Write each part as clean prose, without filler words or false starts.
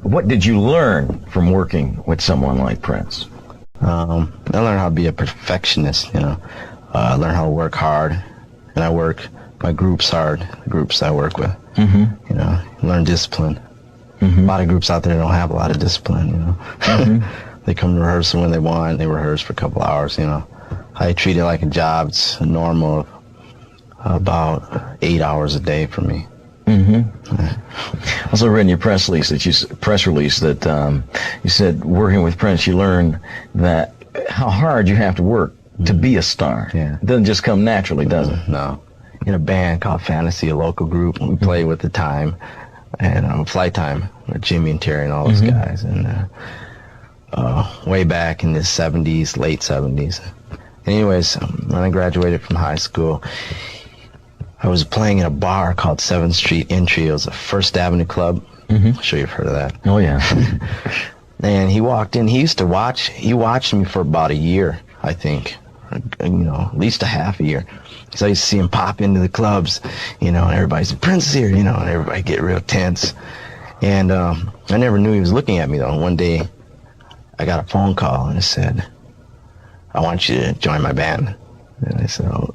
What did you learn from working with someone like Prince? I learned how to be a perfectionist, I learned how to work hard, and I work my groups hard, the groups I work with, learn discipline. A lot of groups out there don't have a lot of discipline, They come to rehearsal when they want, they rehearse for a couple hours, I treat it like a job. It's normal, about 8 hours a day for me. Also read in your press release that you said working with Prince, you learned that how hard you have to work to be a star. Yeah. It doesn't just come naturally, does it? No. In a band called Fantasy, a local group, we play with the Time and Flight Time with Jimmy and Terry and all those guys. And way back in the 70s, late 70s. Anyways, when I graduated from high school, I was playing in a bar called 7th Street Entry. It was a First Avenue club. I'm sure you've heard of that. Oh, yeah. And he walked in. He watched me for about a year, I think. At least a half a year. So I used to see him pop into the clubs, and everybody's, Prince is here, and everybody get real tense. And I never knew he was looking at me, though. One day, I got a phone call, and it said, I want you to join my band. And I said, oh.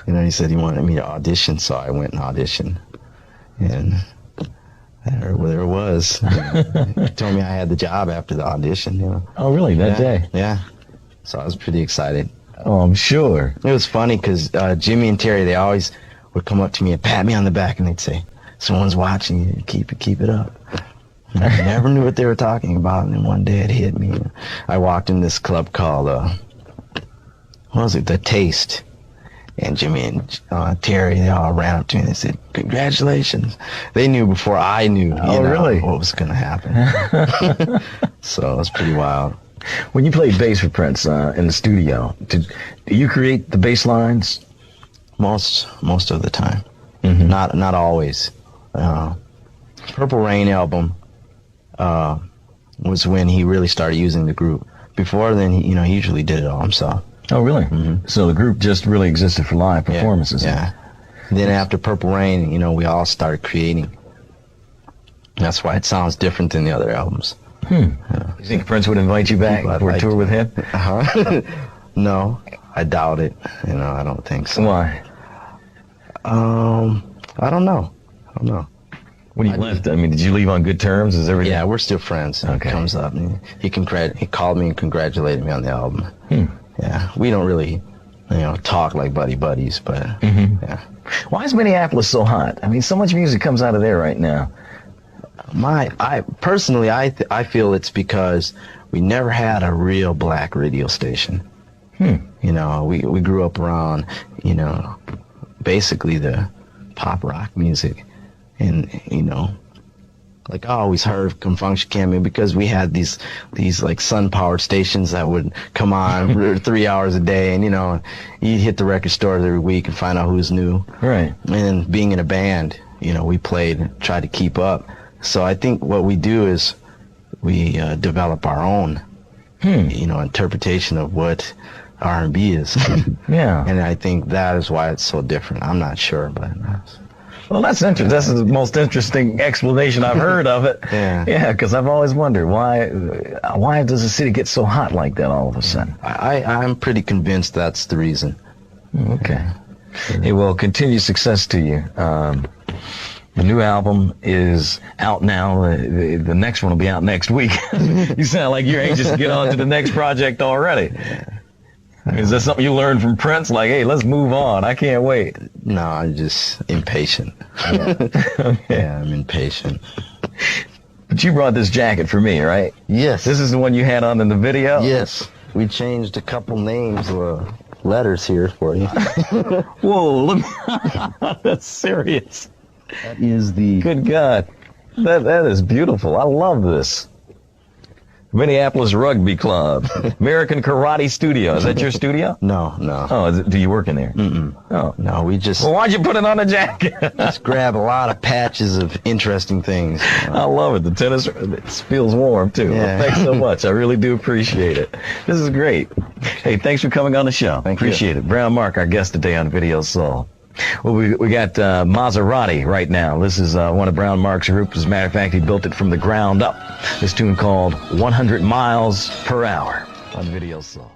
He said he wanted me to audition, so I went and auditioned. And there it was. He told me I had the job after the audition, Oh, really? That day? Yeah. So I was pretty excited. Oh, I'm sure. It was funny because Jimmy and Terry, they always would come up to me and pat me on the back, and they'd say, someone's watching you, keep it up. And I never knew what they were talking about, and then one day it hit me. I walked in this club called, what was it, The Taste. And Jimmy and Terry, they all ran up to me and they said, congratulations. They knew before I knew really? what was going to happen. So it was pretty wild. When you played bass for Prince in the studio, do you create the bass lines? Most of the time. Not always. Purple Rain album was when he really started using the group. Before then, he usually did it all himself. Oh, really? So the group just really existed for live performances. Yeah. Then after Purple Rain, we all started creating. That's why it sounds different than the other albums. You think Prince would invite you back for a tour with him? No, I doubt it. I don't think so. Why? I don't know. When you left, did you leave on good terms? Is everything? Yeah, we're still friends. Okay. He comes up and he called me and congratulated me on the album. Yeah, we don't really, talk like buddies, but yeah. Why is Minneapolis so hot? So much music comes out of there right now. I personally feel it's because we never had a real black radio station. We grew up around, basically the pop rock music. And, like I always heard Come Function Cameo because we had these like sun-powered stations that would come on 3 hours a day. And, you'd hit the record stores every week and find out who's new. Right. And being in a band, we tried to keep up. So I think what we do is we develop our own, interpretation of what R&B is. Yeah. And I think that is why it's so different. I'm not sure, but... Well, that's interesting. That's the most interesting explanation I've heard of it. Yeah, because I've always wondered why does the city get so hot like that all of a sudden? I'm pretty convinced that's the reason. Okay. Hey, well, continued success to you. The new album is out now. The next one will be out next week. You sound like you're anxious to get on to the next project already. Is that something you learned from Prince? Like, hey, let's move on. I can't wait. No, I'm just impatient. Yeah, I'm impatient. But you brought this jacket for me, right? Yes. This is the one you had on in the video? Yes. We changed a couple names or letters here for you. Whoa, let me... That's serious. That is the... Good God. That is beautiful. I love this. Minneapolis Rugby Club, American Karate Studio. Is that your studio? No. Oh, do you work in there? Oh. No, we just... Well, why'd you put it on a jacket? Just grab a lot of patches of interesting things. I love it. The tennis, it feels warm, too. Yeah. Well, thanks so much. I really do appreciate it. This is great. Hey, thanks for coming on the show. Thank you. Appreciate it. Brownmark, our guest today on Video Soul. Well, we got Maserati right now. This is one of Brownmark's group. As a matter of fact, he built it from the ground up. This tune called 100 Miles Per Hour on Video Soul.